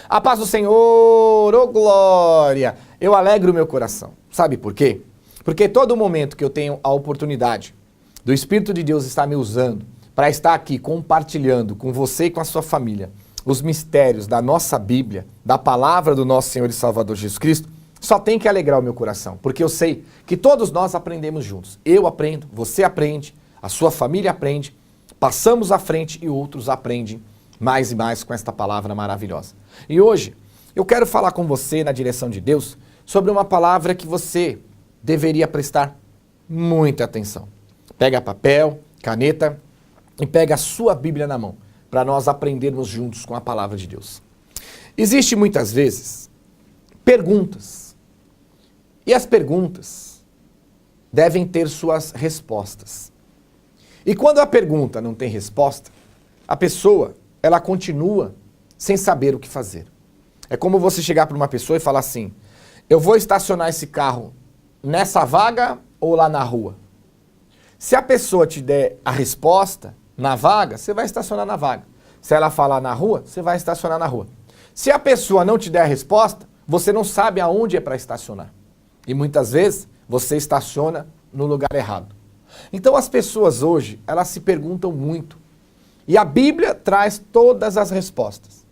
A paz do Senhor, ô glória! Eu alegro o meu coração. Sabe por quê? Porque todo momento que eu tenho a oportunidade do Espírito de Deus estar me usando para estar aqui compartilhando com você e com a sua família os mistérios da nossa Bíblia, da palavra do nosso Senhor e Salvador Jesus Cristo, só tem que alegrar o meu coração, porque eu sei que todos nós aprendemos juntos. Eu aprendo, você aprende, a sua família aprende, passamos à frente e outros aprendem mais e mais com esta palavra maravilhosa. E hoje eu quero falar com você, na direção de Deus, sobre uma palavra que você deveria prestar muita atenção. Pega papel, caneta e pega a sua Bíblia na mão, para nós aprendermos juntos com a palavra de Deus. Existe muitas vezes perguntas, e as perguntas devem ter suas respostas. E quando a pergunta não tem resposta, a pessoa, ela continua sem saber o que fazer. É como você chegar para uma pessoa e falar assim, eu vou estacionar esse carro nessa vaga ou lá na rua? Se a pessoa te der a resposta na vaga, você vai estacionar na vaga. Se ela falar na rua, você vai estacionar na rua. Se a pessoa não te der a resposta, você não sabe aonde é para estacionar. E muitas vezes você estaciona no lugar errado. Então as pessoas hoje, elas se perguntam muito. E a Bíblia traz todas as respostas.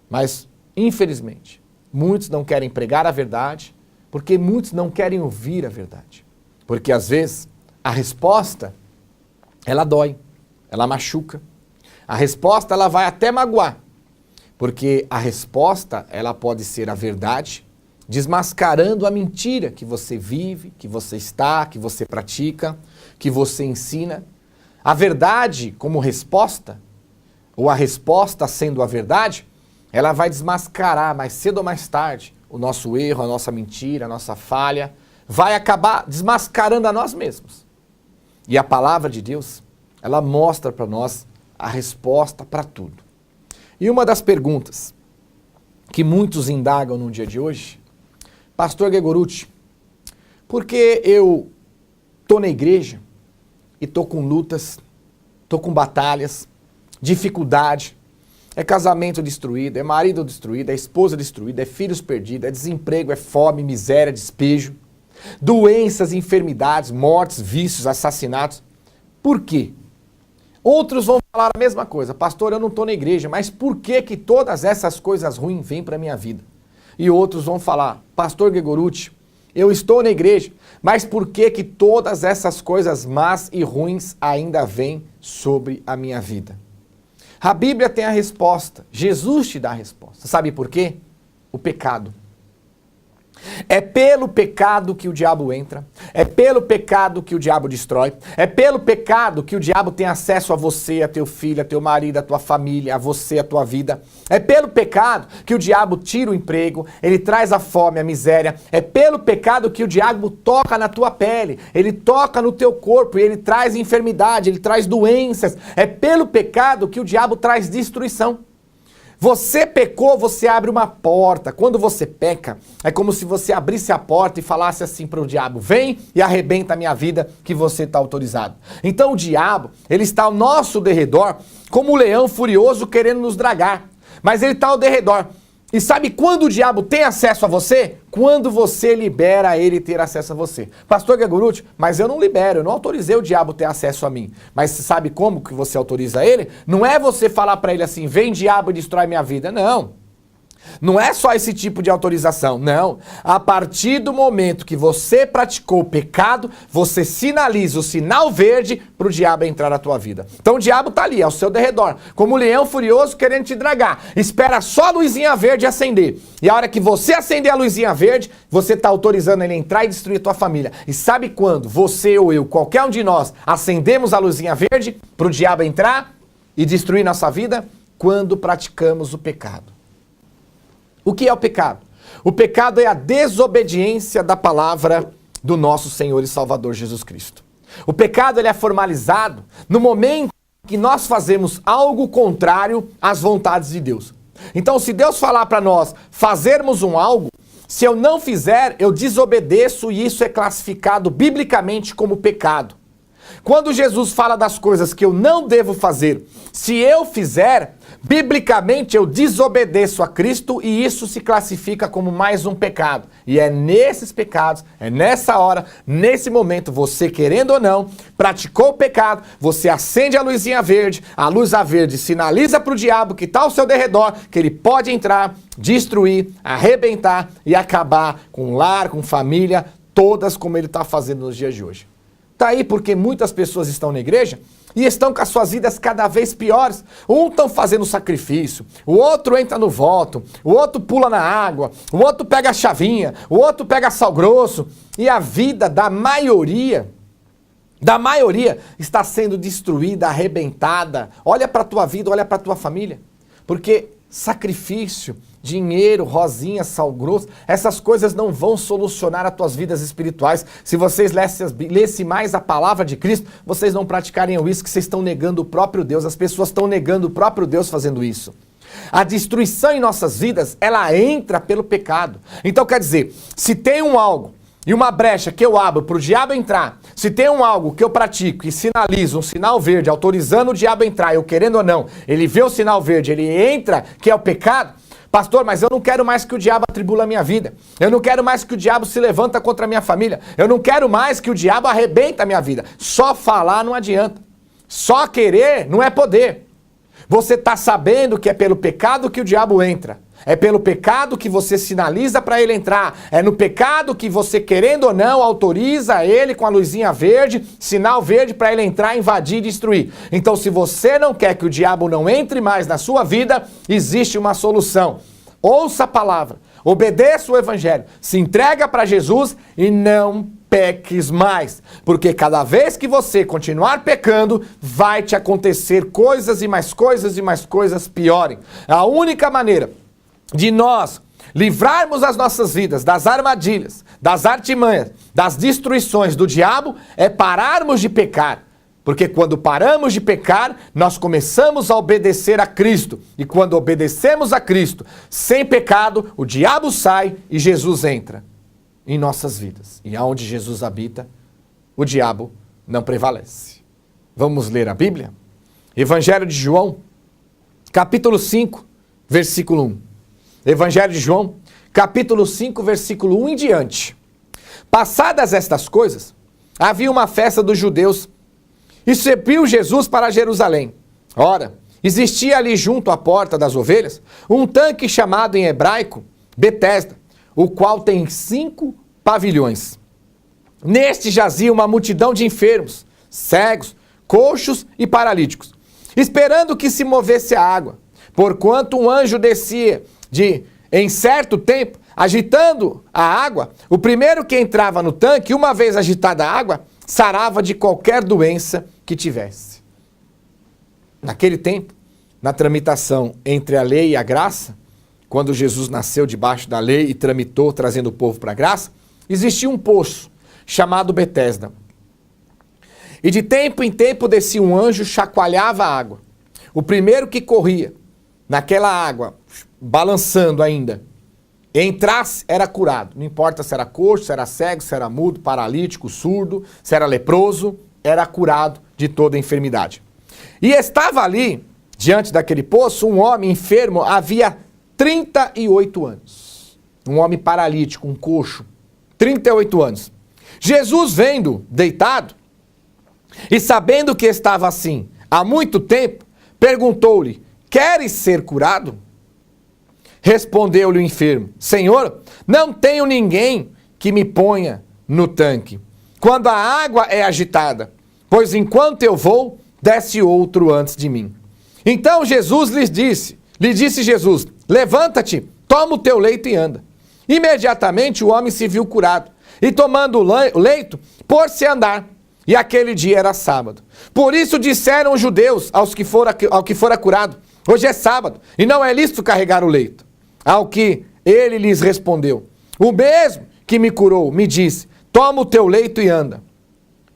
Mas, infelizmente, muitos não querem pregar a verdade, porque muitos não querem ouvir a verdade. Porque às vezes a resposta, ela dói, ela machuca. A resposta, ela vai até magoar. Porque a resposta, ela pode ser a verdade, desmascarando a mentira que você vive, que você está, que você pratica, que você ensina. A verdade como resposta, ou a resposta sendo a verdade, ela vai desmascarar mais cedo ou mais tarde o nosso erro, a nossa mentira, a nossa falha, vai acabar desmascarando a nós mesmos. E a palavra de Deus, ela mostra para nós a resposta para tudo. E uma das perguntas que muitos indagam no dia de hoje, Pastor Ghegorutti, por que eu estou na igreja e estou com lutas, estou com batalhas, dificuldade, é casamento destruído, é marido destruído, é esposa destruída, é filhos perdidos, é desemprego, é fome, miséria, despejo, doenças, enfermidades, mortes, vícios, assassinatos. Por quê? Outros vão falar a mesma coisa, pastor, eu não estou na igreja, mas por que que todas essas coisas ruins vêm para a minha vida? E outros vão falar, pastor Ghegorutti, eu estou na igreja, mas por que que todas essas coisas más e ruins ainda vêm sobre a minha vida? A Bíblia tem a resposta, Jesus te dá a resposta. Sabe por quê? O pecado. É pelo pecado que o diabo entra, é pelo pecado que o diabo destrói, é pelo pecado que o diabo tem acesso a você, a teu filho, a teu marido, a tua família, a você, a tua vida. É pelo pecado que o diabo tira o emprego, ele traz a fome, a miséria. É pelo pecado que o diabo toca na tua pele, ele toca no teu corpo e ele traz enfermidade, ele traz doenças. É pelo pecado que o diabo traz destruição. Você pecou, você abre uma porta. Quando você peca, é como se você abrisse a porta e falasse assim para o diabo, vem e arrebenta a minha vida que você está autorizado. Então o diabo, ele está ao nosso derredor como um leão furioso querendo nos dragar. Mas ele está ao derredor. E sabe quando o diabo tem acesso a você? Quando você libera ele ter acesso a você. Pastor Ghegorutti, mas eu não libero, eu não autorizei o diabo ter acesso a mim. Mas sabe como que você autoriza ele? Não é você falar para ele assim, vem diabo e destrói minha vida. Não. Não é só esse tipo de autorização, não. A partir do momento que você praticou o pecado, você sinaliza o sinal verde para o diabo entrar na tua vida. Então o diabo está ali, ao seu derredor, como um leão furioso querendo te dragar. Espera só a luzinha verde acender. E a hora que você acender a luzinha verde, você está autorizando ele a entrar e destruir a tua família. E sabe quando você ou eu, qualquer um de nós, acendemos a luzinha verde para o diabo entrar e destruir nossa vida? Quando praticamos o pecado. O que é o pecado? O pecado é a desobediência da palavra do nosso Senhor e Salvador Jesus Cristo. O pecado ele é formalizado no momento que nós fazemos algo contrário às vontades de Deus. Então, se Deus falar para nós fazermos algo, se eu não fizer, eu desobedeço e isso é classificado biblicamente como pecado. Quando Jesus fala das coisas que eu não devo fazer, se eu fizer, biblicamente eu desobedeço a Cristo e isso se classifica como mais um pecado. E é nesses pecados, é nessa hora, nesse momento, você querendo ou não, praticou o pecado, você acende a luzinha verde, a luz verde sinaliza para o diabo que está ao seu derredor, que ele pode entrar, destruir, arrebentar e acabar com o lar, com família, todas como ele está fazendo nos dias de hoje. Está aí porque muitas pessoas estão na igreja e estão com as suas vidas cada vez piores. Um estão fazendo sacrifício, o outro entra no voto, o outro pula na água, o outro pega a chavinha, o outro pega sal grosso. E a vida da maioria está sendo destruída, arrebentada. Olha para a tua vida, olha para a tua família. Porque sacrifício, dinheiro, rosinha, sal grosso, essas coisas não vão solucionar as tuas vidas espirituais. Se vocês lessem mais a palavra de Cristo, vocês não praticariam isso, que vocês estão negando o próprio Deus. As pessoas estão negando o próprio Deus fazendo isso. A destruição em nossas vidas, ela entra pelo pecado. Então quer dizer, se tem algo e uma brecha que eu abro para o diabo entrar, se tem algo que eu pratico e sinalizo um sinal verde, autorizando o diabo entrar, eu querendo ou não, ele vê o sinal verde, ele entra, que é o pecado. Pastor, mas eu não quero mais que o diabo atribula a minha vida. Eu não quero mais que o diabo se levanta contra a minha família. Eu não quero mais que o diabo arrebenta a minha vida. Só falar não adianta. Só querer não é poder. Você está sabendo que é pelo pecado que o diabo entra. É pelo pecado que você sinaliza para ele entrar. É no pecado que você, querendo ou não, autoriza ele com a luzinha verde, sinal verde para ele entrar, invadir e destruir. Então, se você não quer que o diabo não entre mais na sua vida, existe uma solução. Ouça a palavra, obedeça o evangelho, se entrega para Jesus e não peques mais. Porque cada vez que você continuar pecando, vai te acontecer coisas e mais coisas e mais coisas piorem. A única maneira de nós livrarmos as nossas vidas das armadilhas, das artimanhas, das destruições do diabo é pararmos de pecar. Porque quando paramos de pecar, nós começamos a obedecer a Cristo. E quando obedecemos a Cristo, sem pecado, o diabo sai e Jesus entra em nossas vidas. E aonde Jesus habita, o diabo não prevalece. Vamos ler a Bíblia? Evangelho de João, capítulo 5, versículo 1. Evangelho de João, capítulo 5, versículo 1 em diante. Passadas estas coisas, havia uma festa dos judeus e subiu Jesus para Jerusalém. Ora, existia ali junto à porta das ovelhas um tanque chamado em hebraico Betesda, o qual tem 5 pavilhões. Neste jazia uma multidão de enfermos, cegos, coxos e paralíticos, esperando que se movesse a água, porquanto um anjo descia em certo tempo, agitando a água. O primeiro que entrava no tanque, uma vez agitada a água, sarava de qualquer doença que tivesse. Naquele tempo, na tramitação entre a lei e a graça, quando Jesus nasceu debaixo da lei e tramitou, trazendo o povo para a graça, existia um poço chamado Betesda. E de tempo em tempo descia um anjo, chacoalhava a água. O primeiro que corria naquela água, balançando ainda, entrasse, era curado. Não importa se era coxo, se era cego, se era mudo, paralítico, surdo, se era leproso, era curado de toda enfermidade. E estava ali, diante daquele poço, um homem enfermo havia 38 anos. Um homem paralítico, um coxo, 38 anos. Jesus, vendo deitado e sabendo que estava assim há muito tempo, perguntou-lhe: queres ser curado? Respondeu-lhe o enfermo: Senhor, não tenho ninguém que me ponha no tanque quando a água é agitada, pois enquanto eu vou, desce outro antes de mim. Então Jesus lhe disse Jesus: levanta-te, toma o teu leito e anda. Imediatamente o homem se viu curado, e tomando o leito, pôs-se a andar. E aquele dia era sábado. Por isso disseram os judeus ao que fora curado: hoje é sábado, e não é lícito carregar o leito. Ao que ele lhes respondeu: o mesmo que me curou me disse: toma o teu leito e anda.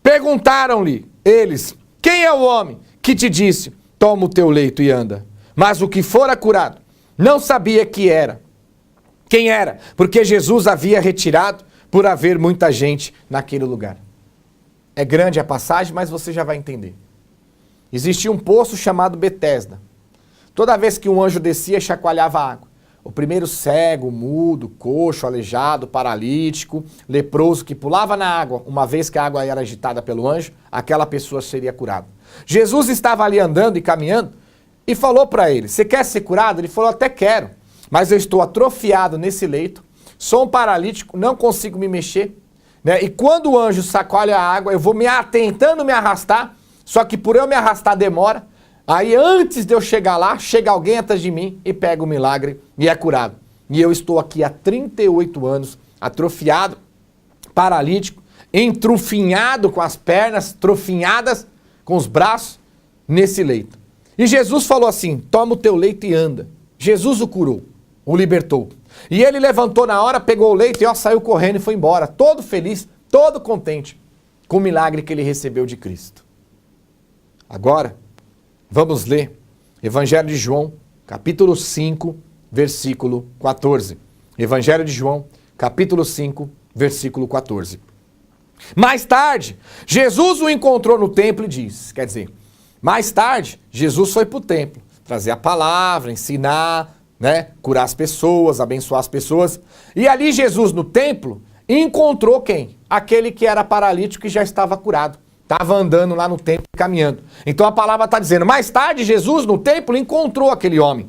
Perguntaram-lhe eles: quem é o homem que te disse: toma o teu leito e anda? Mas o que fora curado não sabia quem era, porque Jesus havia retirado por haver muita gente naquele lugar. É grande a passagem, mas você já vai entender. Existia um poço chamado Betesda. Toda vez que um anjo descia, chacoalhava a água. O primeiro cego, mudo, coxo, aleijado, paralítico, leproso que pulava na água, uma vez que a água era agitada pelo anjo, aquela pessoa seria curada. Jesus estava ali andando e caminhando e falou para ele, você quer ser curado? Ele falou, até quero, mas eu estou atrofiado nesse leito, sou um paralítico, não consigo me mexer, né? E quando o anjo chacoalha a água, eu vou tentando me arrastar, só que por eu me arrastar demora. Aí antes de eu chegar lá, chega alguém atrás de mim e pega o milagre e é curado. E eu estou aqui há 38 anos, atrofiado, paralítico, entrufinhado com as pernas, trofinhadas com os braços, nesse leito. E Jesus falou assim, toma o teu leito e anda. Jesus o curou, o libertou. E ele levantou na hora, pegou o leito e saiu correndo e foi embora, todo feliz, todo contente, com o milagre que ele recebeu de Cristo. Agora, vamos ler Evangelho de João, capítulo 5, versículo 14. Evangelho de João, capítulo 5, versículo 14. Mais tarde, Jesus o encontrou no templo e disse, quer dizer, mais tarde, Jesus foi para o templo, trazer a palavra, ensinar, né, curar as pessoas, abençoar as pessoas. E ali Jesus no templo encontrou quem? Aquele que era paralítico e já estava curado. Estava andando lá no templo, caminhando. Então a palavra está dizendo, mais tarde Jesus no templo encontrou aquele homem.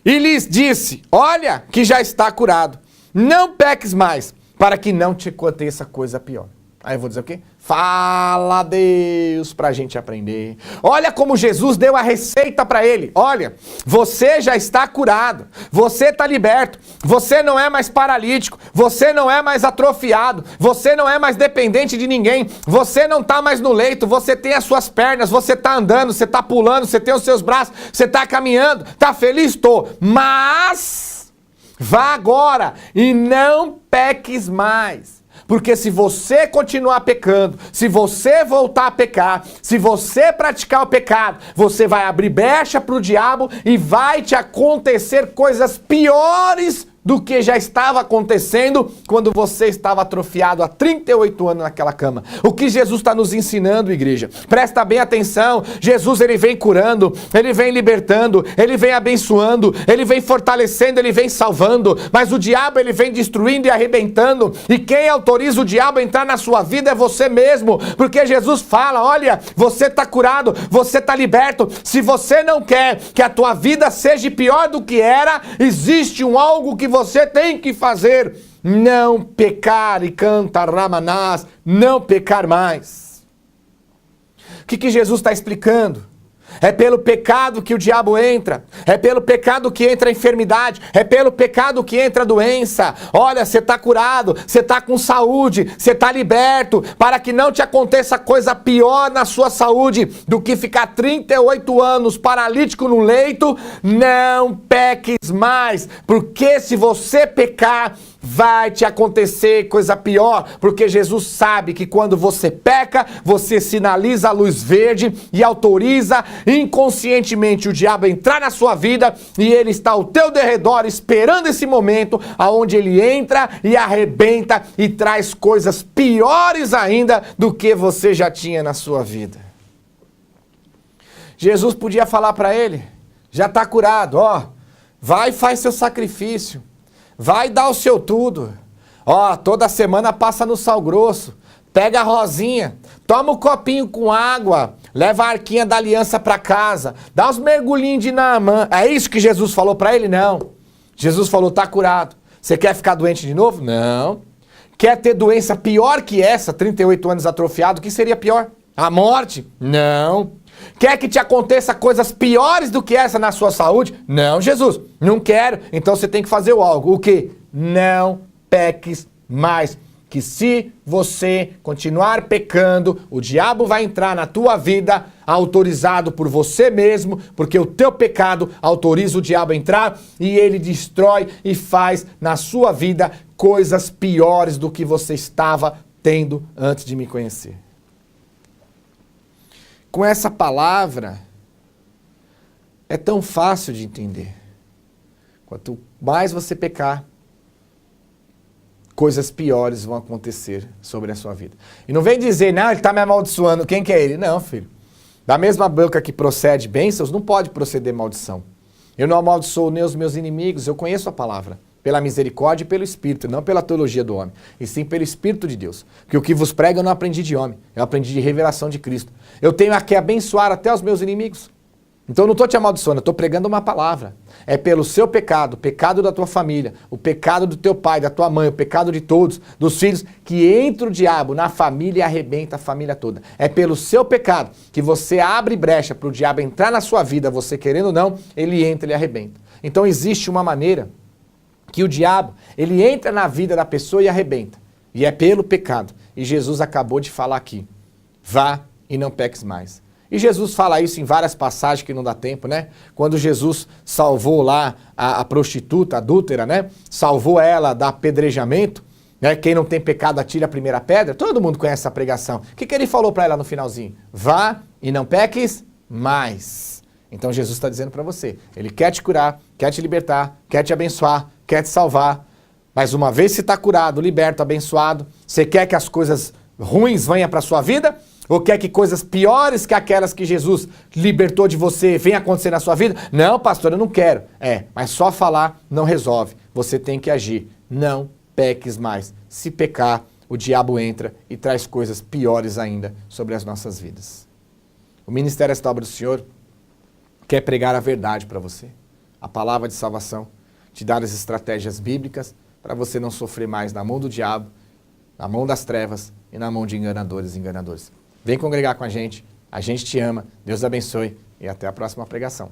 E lhes disse, olha que já está curado. Não peques mais, para que não te aconteça coisa pior. Aí eu vou dizer o quê? Fala Deus pra gente aprender. Olha como Jesus deu a receita para ele. Olha, você já está curado. Você está liberto. Você não é mais paralítico. Você não é mais atrofiado. Você não é mais dependente de ninguém. Você não está mais no leito. Você tem as suas pernas. Você está andando. Você está pulando. Você tem os seus braços. Você está caminhando. Está feliz? Estou. Mas vá agora e não peques mais. Porque se você continuar pecando, se você voltar a pecar, se você praticar o pecado, você vai abrir brecha para o diabo e vai te acontecer coisas piores do que já estava acontecendo quando você estava atrofiado há 38 anos naquela cama. O que Jesus está nos ensinando, igreja? Presta bem atenção. Jesus, ele vem curando, ele vem libertando, ele vem abençoando, ele vem fortalecendo, ele vem salvando, mas o diabo, ele vem destruindo e arrebentando, e quem autoriza o diabo a entrar na sua vida é você mesmo, porque Jesus fala, olha, você está curado, você está liberto, se você não quer que a tua vida seja pior do que era, existe algo que você tem que fazer, não pecar, e canta Ramanás, não pecar mais. O que Jesus está explicando? É pelo pecado que o diabo entra, é pelo pecado que entra a enfermidade, é pelo pecado que entra a doença. Olha, você está curado, você está com saúde, você está liberto, para que não te aconteça coisa pior na sua saúde do que ficar 38 anos paralítico no leito. Não peques mais, porque se você pecar, vai te acontecer coisa pior, porque Jesus sabe que quando você peca, você sinaliza a luz verde e autoriza inconscientemente o diabo a entrar na sua vida, e ele está ao teu derredor esperando esse momento aonde ele entra e arrebenta e traz coisas piores ainda do que você já tinha na sua vida. Jesus podia falar para ele, já está curado, vai e faz seu sacrifício. Vai dar o seu tudo. Toda semana passa no sal grosso. Pega a rosinha. Toma um copinho com água. Leva a arquinha da aliança para casa. Dá uns mergulhinhos de Naamã. É isso que Jesus falou para ele? Não. Jesus falou, tá curado. Você quer ficar doente de novo? Não. Quer ter doença pior que essa, 38 anos atrofiado? O que seria pior? A morte? Não. Quer que te aconteça coisas piores do que essa na sua saúde? Não, Jesus, não quero. Então você tem que fazer algo. O quê? Não peques mais. Que se você continuar pecando, o diabo vai entrar na tua vida autorizado por você mesmo, porque o teu pecado autoriza o diabo a entrar e ele destrói e faz na sua vida coisas piores do que você estava tendo antes de me conhecer. Com essa palavra, é tão fácil de entender. Quanto mais você pecar, coisas piores vão acontecer sobre a sua vida. E não vem dizer, não, ele está me amaldiçoando, quem que é ele? Não, filho. Da mesma boca que procede bênçãos, não pode proceder maldição. Eu não amaldiçoo nem os meus inimigos, eu conheço a palavra. Pela misericórdia e pelo Espírito, não pela teologia do homem, e sim pelo Espírito de Deus. Porque o que vos prego eu não aprendi de homem, eu aprendi de revelação de Cristo. Eu tenho a que abençoar até os meus inimigos. Então eu não estou te amaldiçoando, eu estou pregando uma palavra. É pelo seu pecado, o pecado da tua família, o pecado do teu pai, da tua mãe, o pecado de todos, dos filhos, que entra o diabo na família e arrebenta a família toda. É pelo seu pecado que você abre brecha para o diabo entrar na sua vida, você querendo ou não, ele entra e arrebenta. Então existe uma maneira que o diabo, ele entra na vida da pessoa e arrebenta. E é pelo pecado. E Jesus acabou de falar aqui, vá e não peques mais. E Jesus fala isso em várias passagens que não dá tempo, né? Quando Jesus salvou lá a prostituta, a adúltera, né? Salvou ela do apedrejamento, né? Quem não tem pecado atira a primeira pedra. Todo mundo conhece essa pregação. O que ele falou para ela no finalzinho? Vá e não peques mais. Então Jesus está dizendo para você, ele quer te curar, quer te libertar, quer te abençoar, quer te salvar. Mas uma vez que você está curado, liberto, abençoado, você quer que as coisas ruins venham para a sua vida? Ou quer que coisas piores que aquelas que Jesus libertou de você venham acontecer na sua vida? Não, pastor, eu não quero. Mas só falar não resolve. Você tem que agir. Não peques mais. Se pecar, o diabo entra e traz coisas piores ainda sobre as nossas vidas. O Ministério Esta Obra do Senhor quer pregar a verdade para você. A palavra de salvação. Te dar as estratégias bíblicas para você não sofrer mais na mão do diabo, na mão das trevas e na mão de enganadores e enganadores. Vem congregar com a gente te ama, Deus abençoe e até a próxima pregação.